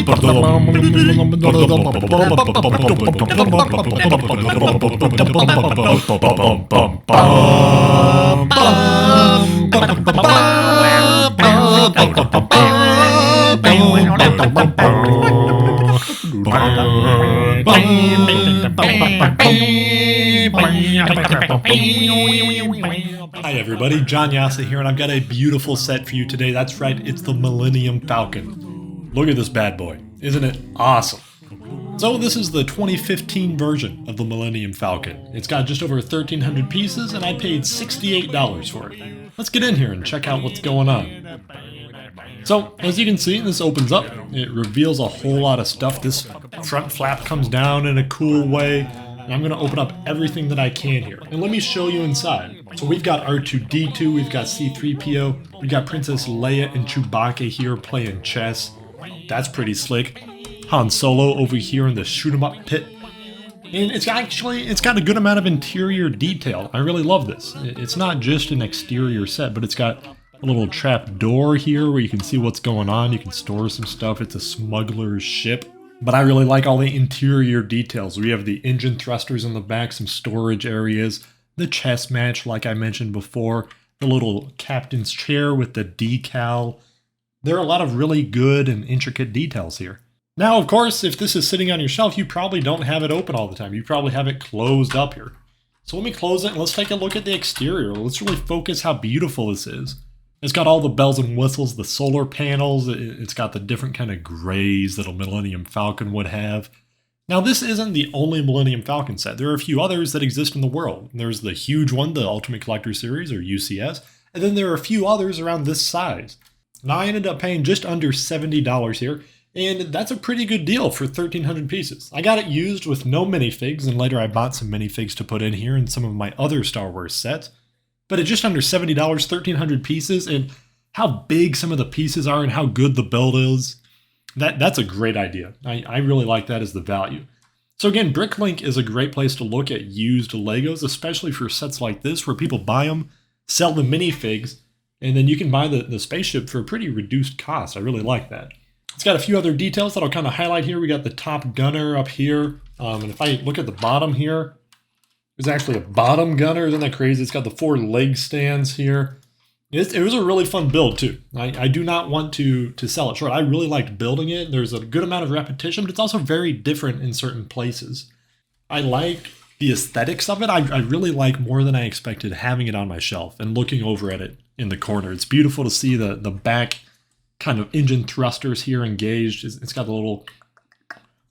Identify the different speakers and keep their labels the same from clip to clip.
Speaker 1: Hi everybody, John Yassa here, and I've got a beautiful set for you today. That's right, it's the Millennium Falcon. Look at this bad boy. Isn't it awesome? So this is the 2015 version of the Millennium Falcon. It's got just over 1,300 pieces, and I paid $68 for it. Let's get in here and check out what's going on. So, as you can see, this opens up. It reveals a whole lot of stuff. This front flap comes down in a cool way. And I'm going to open up everything that I can here. And let me show you inside. So we've got R2-D2, we've got C-3PO, we've got Princess Leia and Chewbacca here playing chess. That's pretty slick. Han Solo over here in the shoot-'em-up pit. And it's got a good amount of interior detail. I really love this. It's not just an exterior set, but it's got a little trap door here where you can see what's going on. You can store some stuff. It's a smuggler's ship. But I really like all the interior details. We have the engine thrusters in the back, some storage areas, the chess match like I mentioned before, the little captain's chair with the decal. There are a lot of really good and intricate details here. Now, of course, if this is sitting on your shelf, you probably don't have it open all the time. You probably have it closed up here. So let me close it and let's take a look at the exterior. Let's really focus how beautiful this is. It's got all the bells and whistles, the solar panels, it's got the different kind of grays that a Millennium Falcon would have. Now this isn't the only Millennium Falcon set. There are a few others that exist in the world. There's the huge one, the Ultimate Collector Series, or UCS, and then there are a few others around this size. Now I ended up paying just under $70 here, and that's a pretty good deal for 1,300 pieces. I got it used with no minifigs, and later I bought some minifigs to put in here in some of my other Star Wars sets. But at just under $70, 1,300 pieces, and how big some of the pieces are and how good the build is, that's a great idea. I really like that as the value. So again, Bricklink is a great place to look at used Legos, especially for sets like this where people buy them, sell the minifigs, and then you can buy the spaceship for a pretty reduced cost. I really like that. It's got a few other details that I'll kind of highlight here. We got the top gunner up here, and if I look at the bottom here, there's actually a bottom gunner. Isn't that crazy? It's got the 4 leg stands here. It was a really fun build too. I do not want to sell it short. I really liked building it. There's a good amount of repetition, but it's also very different in certain places. I like the aesthetics of it. I really like more than I expected having it on my shelf and looking over at it in the corner. It's beautiful to see the back kind of engine thrusters here engaged. It's got the little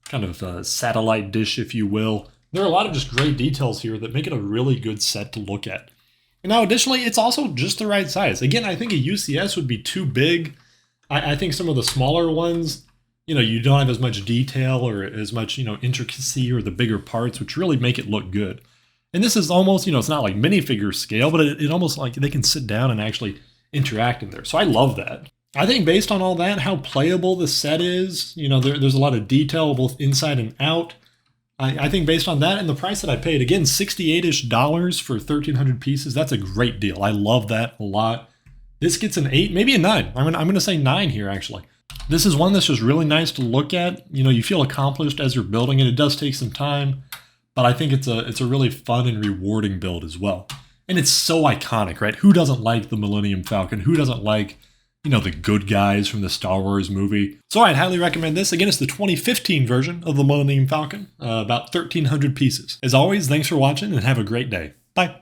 Speaker 1: kind of satellite dish, if you will. There are a lot of just great details here that make it a really good set to look at. And now additionally, it's also just the right size. Again, I think a UCS would be too big. I think some of the smaller ones, you don't have as much detail or as much, intricacy or the bigger parts, which really make it look good. And this is almost, it's not like minifigure scale, but it almost like they can sit down and actually interact in there. So I love that. I think based on all that, how playable the set is, there's a lot of detail both inside and out. I think based on that and the price that I paid, again, $68-ish for 1,300 pieces, that's a great deal. I love that a lot. This gets an 8, maybe a 9. I'm gonna say 9 here, actually. This is one that's just really nice to look at. You feel accomplished as you're building it. It does take some time, but I think it's a really fun and rewarding build as well. And it's so iconic, right? Who doesn't like the Millennium Falcon? Who doesn't like the good guys from the Star Wars movie? So I'd highly recommend this. Again, it's the 2015 version of the Millennium Falcon, about 1,300 pieces. As always, thanks for watching and have a great day. Bye.